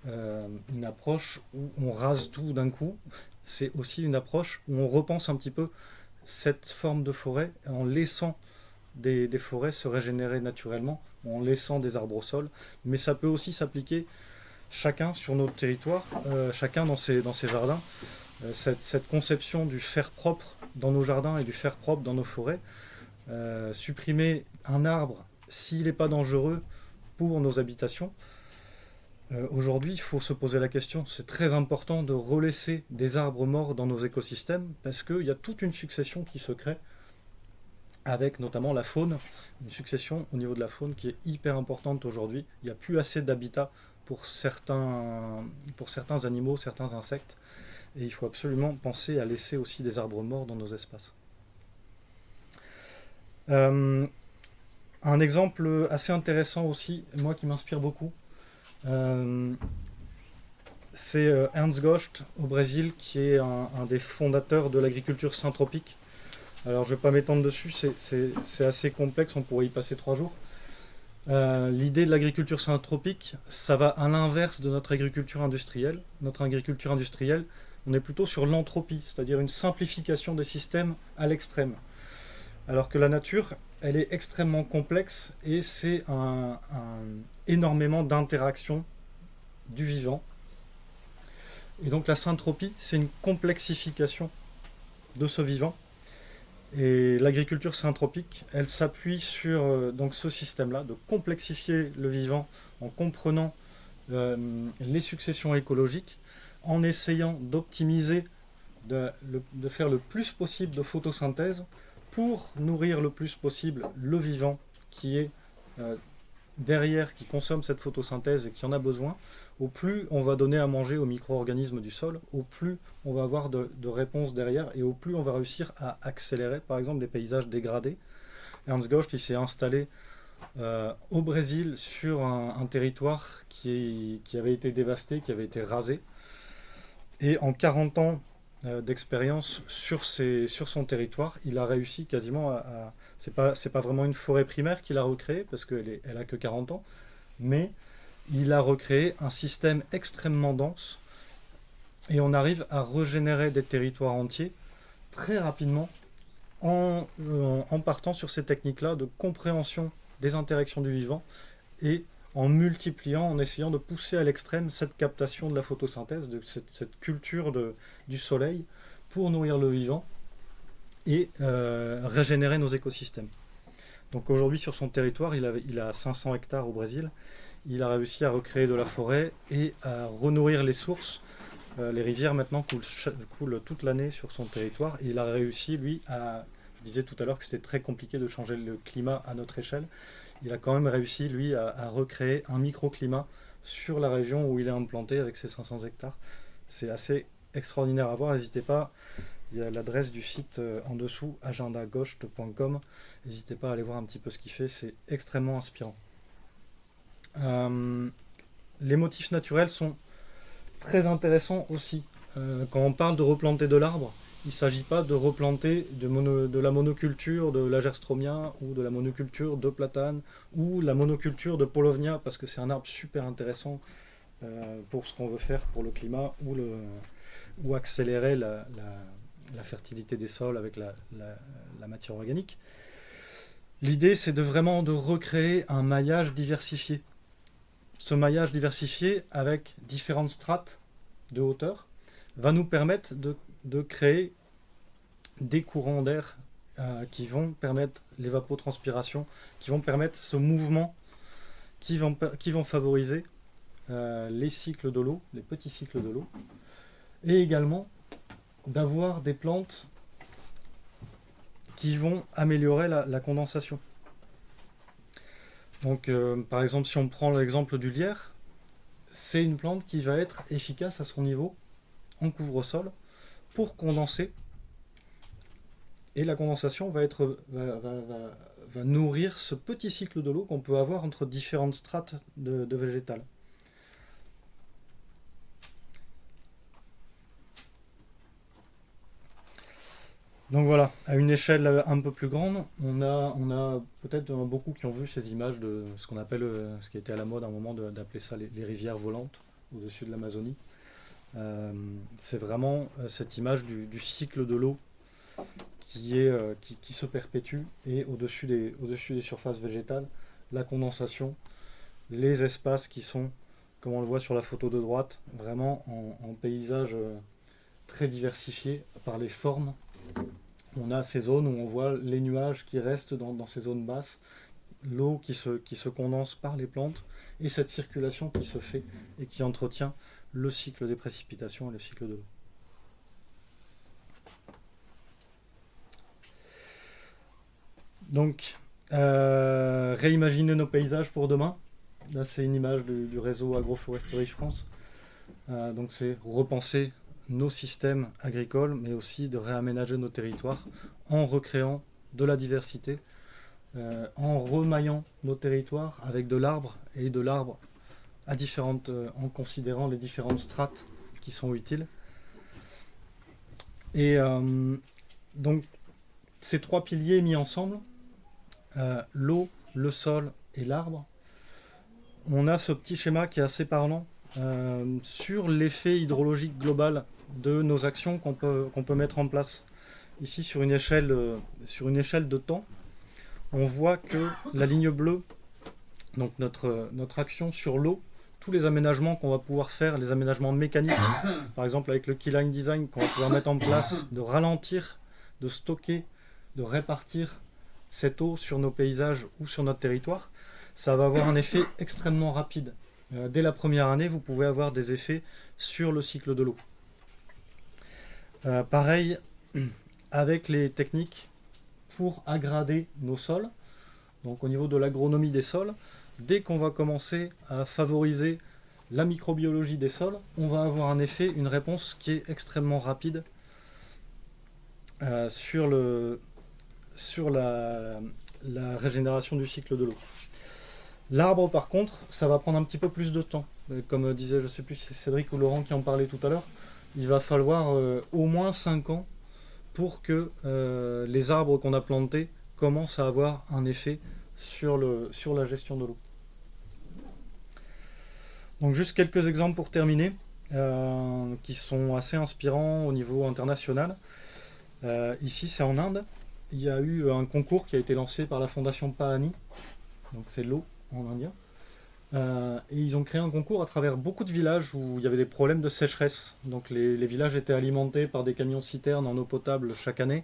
une approche où on rase tout d'un coup, c'est aussi une approche où on repense un petit peu cette forme de forêt en laissant des forêts se régénérer naturellement, en laissant des arbres au sol, mais ça peut aussi s'appliquer chacun sur notre territoire, chacun dans ses jardins. Cette conception du fer propre dans nos jardins et du fer propre dans nos forêts, supprimer un arbre s'il n'est pas dangereux pour nos habitations. Aujourd'hui, il faut se poser la question, c'est très important de relaisser des arbres morts dans nos écosystèmes parce qu'il y a toute une succession qui se crée avec notamment la faune, une succession au niveau de la faune qui est hyper importante aujourd'hui. Il n'y a plus assez d'habitat pour certains animaux, certains insectes, et il faut absolument penser à laisser aussi des arbres morts dans nos espaces. Un exemple assez intéressant aussi, moi qui m'inspire beaucoup, c'est Ernst Gost au Brésil, qui est un des fondateurs de l'agriculture syntropique. Alors je ne vais pas m'étendre dessus, c'est assez complexe, on pourrait y passer 3 jours. L'idée de l'agriculture syntropique, ça va à l'inverse de notre agriculture industrielle. Notre agriculture industrielle, on est plutôt sur l'entropie, c'est-à-dire une simplification des systèmes à l'extrême. Alors que la nature, elle est extrêmement complexe et c'est énormément d'interactions du vivant. Et donc la syntropie, c'est une complexification de ce vivant. Et l'agriculture syntropique, elle s'appuie sur donc ce système-là, de complexifier le vivant en comprenant les successions écologiques, en essayant d'optimiser, de faire le plus possible de photosynthèse pour nourrir le plus possible le vivant qui est derrière, qui consomme cette photosynthèse et qui en a besoin. Au plus on va donner à manger aux micro-organismes du sol, au plus on va avoir de réponses derrière et au plus on va réussir à accélérer par exemple des paysages dégradés. Ernst Gost il s'est installé au Brésil sur un territoire qui avait été dévasté, qui avait été rasé. Et en 40 ans d'expérience sur son territoire, il a réussi quasiment c'est pas vraiment une forêt primaire qu'il a recréée, parce elle a que 40 ans, mais il a recréé un système extrêmement dense, et on arrive à régénérer des territoires entiers très rapidement en partant sur ces techniques-là de compréhension des interactions du vivant, et en multipliant, en essayant de pousser à l'extrême cette captation de la photosynthèse, de cette culture du soleil pour nourrir le vivant et régénérer nos écosystèmes. Donc aujourd'hui sur son territoire, il a 500 hectares au Brésil, il a réussi à recréer de la forêt et à renourrir les sources. Les rivières maintenant coulent toute l'année sur son territoire, et il a réussi, lui, je disais tout à l'heure que c'était très compliqué de changer le climat à notre échelle. Il a quand même réussi, lui, à recréer un microclimat sur la région où il est implanté avec ses 500 hectares. C'est assez extraordinaire à voir. N'hésitez pas, il y a l'adresse du site en dessous, agendagauche.com. N'hésitez pas à aller voir un petit peu ce qu'il fait, c'est extrêmement inspirant. Les motifs naturels sont très intéressants aussi. Quand on parle de replanter de l'arbre, il ne s'agit pas de replanter de la monoculture de l'agerstromia ou de la monoculture de platane ou la monoculture de paulownia, parce que c'est un arbre super intéressant pour ce qu'on veut faire pour le climat ou accélérer la fertilité des sols avec la matière organique. L'idée, c'est vraiment de recréer un maillage diversifié. Ce maillage diversifié avec différentes strates de hauteur va nous permettre de créer des courants d'air qui vont permettre l'évapotranspiration, qui vont permettre ce mouvement, qui vont favoriser les cycles de l'eau, les petits cycles de l'eau, et également d'avoir des plantes qui vont améliorer la condensation. Donc par exemple, si on prend l'exemple du lierre, c'est une plante qui va être efficace à son niveau en couvre-sol pour condenser, et la condensation va nourrir ce petit cycle de l'eau qu'on peut avoir entre différentes strates de végétal. Donc voilà, à une échelle un peu plus grande, on a peut-être beaucoup qui ont vu ces images de ce qu'on appelle, ce qui était à la mode à un moment d'appeler ça les rivières volantes au-dessus de l'Amazonie. C'est vraiment cette image du cycle de l'eau qui se perpétue, et au-dessus des surfaces végétales, la condensation, les espaces qui sont, comme on le voit sur la photo de droite, vraiment en paysage très diversifié par les formes. On a ces zones où on voit les nuages qui restent dans ces zones basses, l'eau qui se condense par les plantes, et cette circulation qui se fait et qui entretient le cycle des précipitations et le cycle de l'eau. Donc, réimaginer nos paysages pour demain. Là, c'est une image du réseau Agroforesterie France. Donc, c'est repenser nos systèmes agricoles, mais aussi de réaménager nos territoires en recréant de la diversité, en remaillant nos territoires avec de l'arbre, et de l'arbre en considérant les différentes strates qui sont utiles. Et donc, ces trois piliers mis ensemble, l'eau, le sol et l'arbre, on a ce petit schéma qui est assez parlant sur l'effet hydrologique global de nos actions qu'on peut mettre en place. Ici, sur une échelle de temps, on voit que la ligne bleue, donc notre action sur l'eau, tous les aménagements qu'on va pouvoir faire, les aménagements mécaniques, par exemple avec le Keyline Design, qu'on va pouvoir mettre en place, de ralentir, de stocker, de répartir cette eau sur nos paysages ou sur notre territoire, ça va avoir un effet extrêmement rapide. Dès la première année, vous pouvez avoir des effets sur le cycle de l'eau. Pareil avec les techniques pour aggrader nos sols. Donc au niveau de l'agronomie des sols, dès qu'on va commencer à favoriser la microbiologie des sols, on va avoir un effet, une réponse qui est extrêmement rapide sur la régénération du cycle de l'eau. L'arbre, par contre, ça va prendre un petit peu plus de temps. Comme disait, je ne sais plus si c'est Cédric ou Laurent qui en parlait tout à l'heure, il va falloir au moins 5 ans pour que les arbres qu'on a plantés commencent à avoir un effet sur la gestion de l'eau. Donc juste quelques exemples pour terminer, qui sont assez inspirants au niveau international. Ici, c'est en Inde. Il y a eu un concours qui a été lancé par la fondation Paani, donc c'est l'eau en indien. Et ils ont créé un concours à travers beaucoup de villages où il y avait des problèmes de sécheresse. Donc les villages étaient alimentés par des camions-citernes en eau potable chaque année.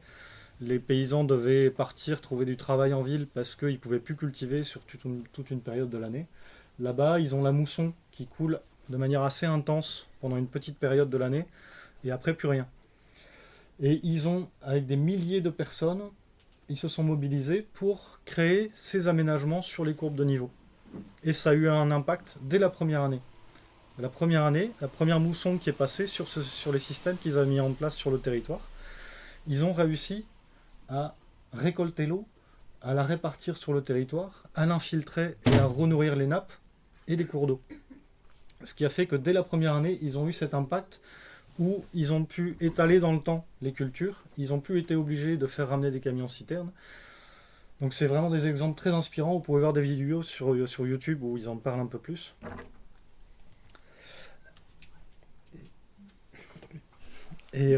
Les paysans devaient partir trouver du travail en ville parce qu'ils ne pouvaient plus cultiver sur toute une période de l'année. Là-bas, ils ont la mousson qui coule de manière assez intense pendant une petite période de l'année et après plus rien. Et ils ont, avec des milliers de personnes, ils se sont mobilisés pour créer ces aménagements sur les courbes de niveau. Et ça a eu un impact dès la première année. La première mousson qui est passée sur les systèmes qu'ils avaient mis en place sur le territoire, ils ont réussi à récolter l'eau, à la répartir sur le territoire, à l'infiltrer et à renourrir les nappes et les cours d'eau. Ce qui a fait que dès la première année, ils ont eu cet impact où ils ont pu étaler dans le temps les cultures, ils ont pu être obligés de faire ramener des camions citernes. Donc c'est vraiment des exemples très inspirants. Vous pouvez voir des vidéos sur YouTube où ils en parlent un peu plus. Et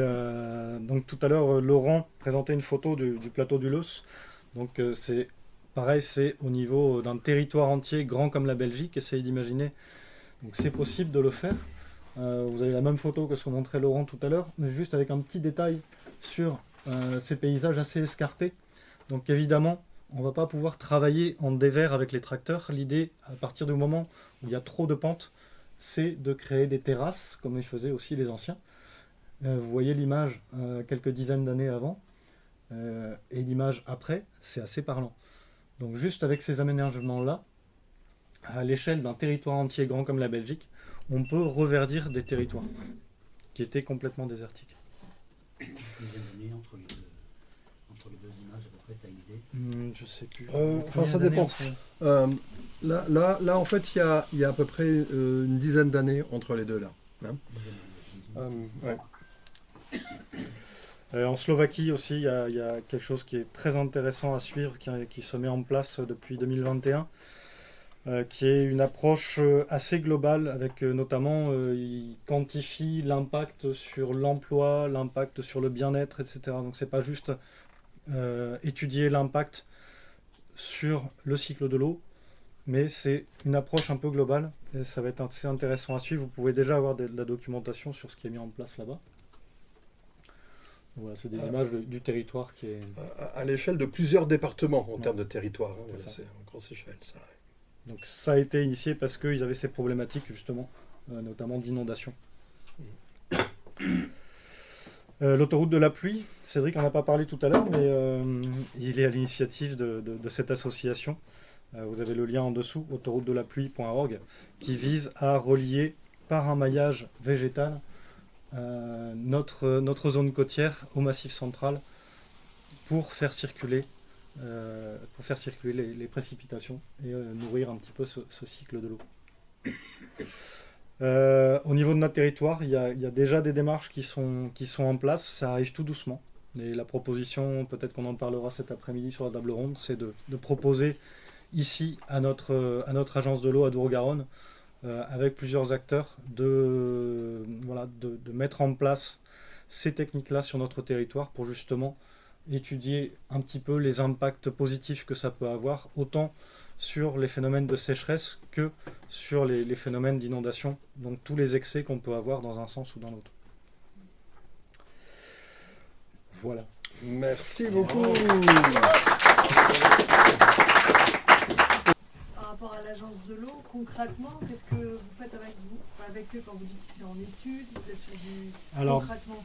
donc tout à l'heure, Laurent présentait une photo du plateau du Los. Donc c'est pareil, c'est au niveau d'un territoire entier grand comme la Belgique. Essayez d'imaginer. Donc c'est possible de le faire. Vous avez la même photo que ce que montrait Laurent tout à l'heure, mais juste avec un petit détail sur ces paysages assez escarpés. Donc évidemment, on ne va pas pouvoir travailler en dévers avec les tracteurs. L'idée, à partir du moment où il y a trop de pentes, c'est de créer des terrasses, comme les faisaient aussi les anciens. Vous voyez l'image quelques dizaines d'années avant, et l'image après, c'est assez parlant. Donc juste avec ces aménagements-là, à l'échelle d'un territoire entier grand comme la Belgique, on peut reverdir des territoires qui étaient complètement désertiques. Une dizaine d'années entre les deux images, à peu près, tu as une idée Je sais plus. Enfin, ça dépend. Là, en fait, il y a à peu près une dizaine d'années entre les deux là. Hein, ouais. En Slovaquie aussi, il y a quelque chose qui est très intéressant à suivre, qui se met en place depuis 2021, qui est une approche assez globale, avec notamment, il quantifie l'impact sur l'emploi, l'impact sur le bien-être, etc. Donc c'est pas juste étudier l'impact sur le cycle de l'eau, mais c'est une approche un peu globale, et ça va être assez intéressant à suivre. Vous pouvez déjà avoir de la documentation sur ce qui est mis en place là-bas. Voilà, c'est des images du territoire qui est... À l'échelle de plusieurs départements en termes de territoire. Hein, c'est c'est en grosse échelle. Ça. Donc ça a été initié parce qu'ils avaient ces problématiques justement, notamment d'inondation. L'autoroute de la pluie, Cédric en a pas parlé tout à l'heure, mais il est à l'initiative de cette association. Vous avez le lien en dessous, autoroute-de-la-pluie.org, qui vise à relier par un maillage végétal notre zone côtière au Massif central pour faire circuler les précipitations et nourrir un petit peu ce cycle de l'eau. Au niveau de notre territoire, il y a déjà des démarches qui sont en place, ça arrive tout doucement. Et la proposition, peut-être qu'on en parlera cet après-midi sur la table ronde, c'est de proposer ici à notre agence de l'eau à Douro-Garonne, avec plusieurs acteurs, de mettre en place ces techniques-là sur notre territoire pour justement étudier un petit peu les impacts positifs que ça peut avoir, autant sur les phénomènes de sécheresse que sur les phénomènes d'inondation, donc tous les excès qu'on peut avoir dans un sens ou dans l'autre. Voilà. Merci beaucoup. Par rapport à l'agence de l'eau, concrètement, qu'est-ce que vous faites avec eux quand vous dites que c'est en études, vous êtes sur du... Alors, concrètement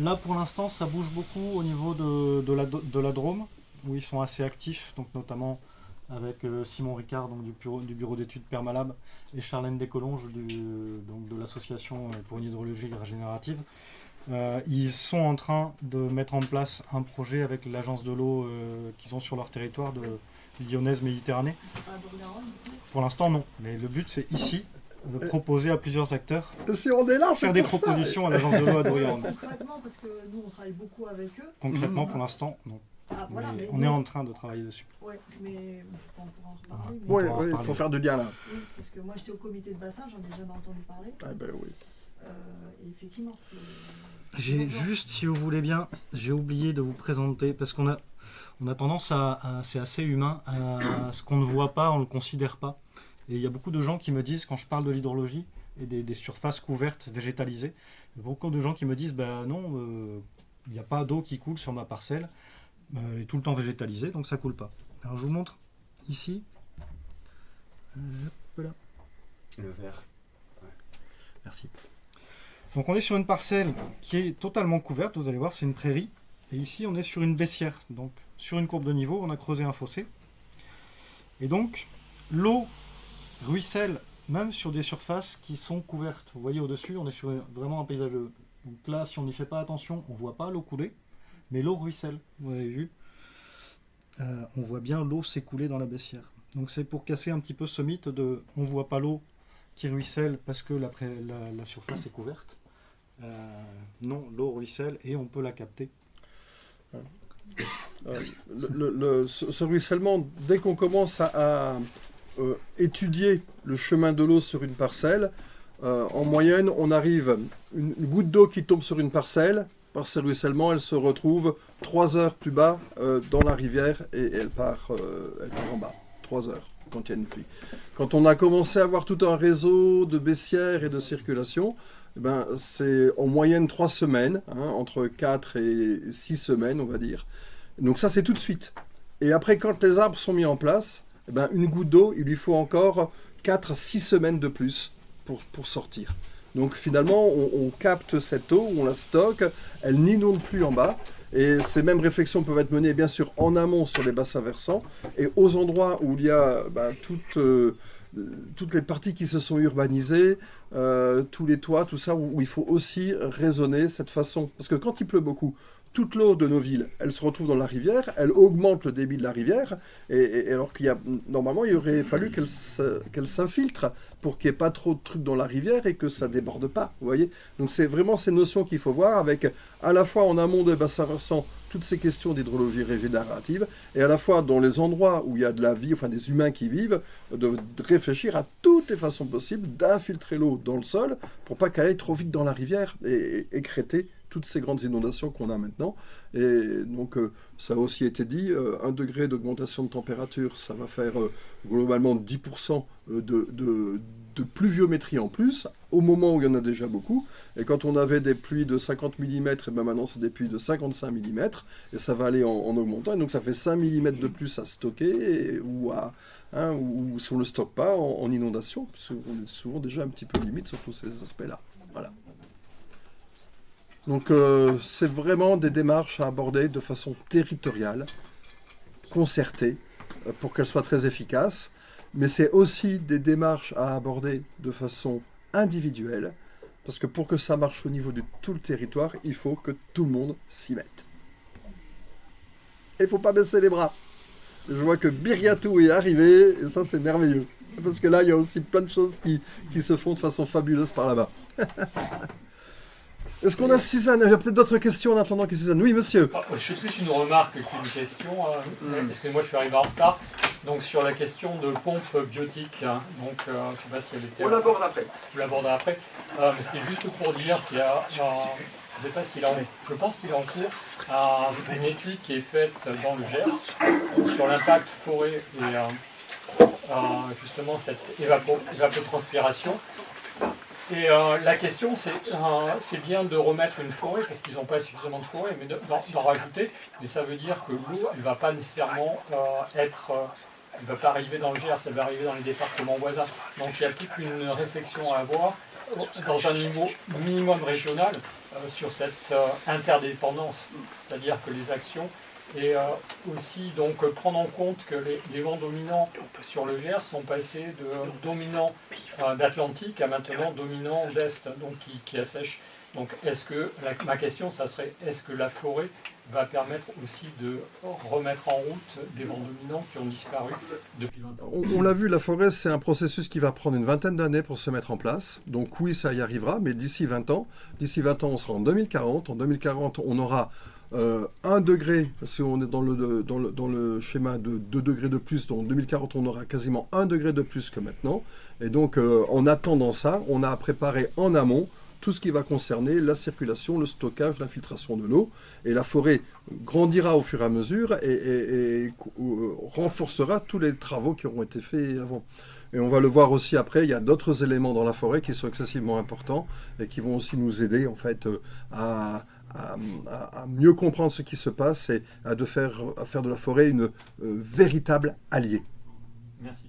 là pour l'instant ça bouge beaucoup au niveau de la Drôme, où ils sont assez actifs, donc notamment avec Simon Ricard donc du bureau d'études Permalab et Charlène Descolonges de l'association pour une hydrologie régénérative. Ils sont en train de mettre en place un projet avec l'agence de l'eau qu'ils ont sur leur territoire de Lyonnaise Méditerranée. C'est pas à Bourg-Garonne, du coup. Pour l'instant, non. Mais le but, c'est ici de proposer à plusieurs acteurs, Si on est là, c'est faire des pour ça. propositions à l'agence de l'eau à Dourian. Concrètement, parce que nous, on travaille beaucoup avec eux. Concrètement, pour l'instant, non. Ah, voilà, Mais mais on est en train de travailler dessus. Ouais, mais on pourra en reparler. Mais... Oui, On pourra en il faut parler. faire du lien là. Oui, parce que moi, j'étais au comité de bassin, j'en ai jamais entendu parler. Ah ben oui. Et effectivement, c'est... J'ai juste, si vous voulez bien, j'ai oublié de vous présenter, parce qu'on a tendance c'est assez humain, à ce qu'on ne voit pas, on ne le considère pas. Et il y a beaucoup de gens qui me disent, quand je parle de l'hydrologie et des surfaces couvertes, végétalisées, il y a beaucoup de gens qui me disent, bah non, il n'y a pas d'eau qui coule sur ma parcelle, elle est tout le temps végétalisée, donc ça coule pas. Alors je vous montre ici. Hop là. Le vert. Merci. Donc on est sur une parcelle qui est totalement couverte, vous allez voir, c'est une prairie. Et ici on est sur une baissière, donc sur une courbe de niveau, on a creusé un fossé. Et donc l'eau ruisselle même sur des surfaces qui sont couvertes. Vous voyez au-dessus, on est sur vraiment un paysage. Donc là, si on n'y fait pas attention, on ne voit pas l'eau couler, mais l'eau ruisselle, vous avez vu. On voit bien l'eau s'écouler dans la baissière. Donc c'est pour casser un petit peu ce mythe de on ne voit pas l'eau qui ruisselle parce que la surface est couverte. Non, l'eau ruisselle et on peut la capter. Ce ruissellement, dès qu'on commence à étudier le chemin de l'eau sur une parcelle, en moyenne, on arrive, une goutte d'eau qui tombe sur une parcelle, par ce ruissellement, elle se retrouve 3 heures plus bas dans la rivière et elle part en bas. 3 heures quand il y a une pluie. Quand on a commencé à avoir tout un réseau de baissières et de circulation, ben, c'est en moyenne 3 semaines, entre 4 et 6 semaines, on va dire. Donc ça, c'est tout de suite. Et après, quand les arbres sont mis en place, eh ben, une goutte d'eau, il lui faut encore 4 à 6 semaines de plus pour sortir. Donc finalement, on capte cette eau, on la stocke, elle n'inonde plus en bas. Et ces mêmes réflexions peuvent être menées bien sûr en amont sur les bassins versants et aux endroits où il y a toutes les parties qui se sont urbanisées, tous les toits, tout ça, où il faut aussi raisonner cette façon. Parce que quand il pleut beaucoup, toute l'eau de nos villes, elle se retrouve dans la rivière, elle augmente le débit de la rivière, et alors qu'il y a, normalement, il aurait fallu qu'elle s'infiltre pour qu'il n'y ait pas trop de trucs dans la rivière et que ça déborde pas, vous voyez. Donc c'est vraiment ces notions qu'il faut voir avec, à la fois en amont des bassins versants, toutes ces questions d'hydrologie régénérative, et à la fois dans les endroits où il y a de la vie, enfin des humains qui vivent, de réfléchir à toutes les façons possibles d'infiltrer l'eau dans le sol pour pas qu'elle aille trop vite dans la rivière et écrêter toutes ces grandes inondations qu'on a maintenant. Et donc, ça a aussi été dit, 1 degré d'augmentation de température, ça va faire globalement 10% de pluviométrie en plus, au moment où il y en a déjà beaucoup. Et quand on avait des pluies de 50 mm, et ben maintenant c'est des pluies de 55 mm, et ça va aller en augmentant. Et donc ça fait 5 mm de plus à stocker, ou si on ne le stocke pas en inondation, parce qu'on est souvent déjà un petit peu limite sur tous ces aspects-là. Voilà. Donc c'est vraiment des démarches à aborder de façon territoriale, concertée, pour qu'elles soient très efficaces. Mais c'est aussi des démarches à aborder de façon individuelle, parce que pour que ça marche au niveau de tout le territoire, il faut que tout le monde s'y mette. Et il ne faut pas baisser les bras. Je vois que Biriatou est arrivé, et ça c'est merveilleux. Parce que là, il y a aussi plein de choses qui se font de façon fabuleuse par là-bas. Est-ce qu'on a Suzanne? Il y a peut-être d'autres questions en attendant que Suzanne. Oui, monsieur. Je sais plus une remarque qu'une question, parce que moi je suis arrivé en retard. Donc sur la question de pompe biotique, donc je ne sais pas si elle était... On l'aborde après. Vous l'aborderez après. Mais c'était juste pour dire qu'il y a... je ne sais pas s'il en est. Je pense qu'il est en cours une étude qui est faite dans le Gers sur l'impact forêt et justement cette évapotranspiration. Et la question, c'est bien de remettre une forêt, parce qu'ils n'ont pas suffisamment de forêt, mais d'en rajouter. Mais ça veut dire que l'eau, elle ne va pas nécessairement elle ne va pas arriver dans le Gers, elle va arriver dans les départements voisins. Donc il y a toute une réflexion à avoir dans un niveau minimum régional sur cette interdépendance. C'est-à-dire que les actions, et aussi donc prendre en compte que les vents dominants sur le Gers sont passés de dominants d'Atlantique à maintenant dominants d'Est, donc qui assèchent. Donc, ma question, ça serait, est-ce que la forêt va permettre aussi de remettre en route des vents dominants qui ont disparu depuis 20 ans? On l'a vu, la forêt, c'est un processus qui va prendre une vingtaine d'années pour se mettre en place. Donc oui, ça y arrivera, mais d'ici 20 ans, on sera en 2040. En 2040, on aura 1 degré, si on est dans le schéma de 2 degrés de plus, donc en 2040, on aura quasiment 1 degré de plus que maintenant. Et donc, en attendant ça, on a à préparer en amont tout ce qui va concerner la circulation, le stockage, l'infiltration de l'eau. Et la forêt grandira au fur et à mesure et renforcera tous les travaux qui auront été faits avant. Et on va le voir aussi après, il y a d'autres éléments dans la forêt qui sont excessivement importants et qui vont aussi nous aider en fait à mieux comprendre ce qui se passe et à faire de la forêt une véritable alliée. Merci.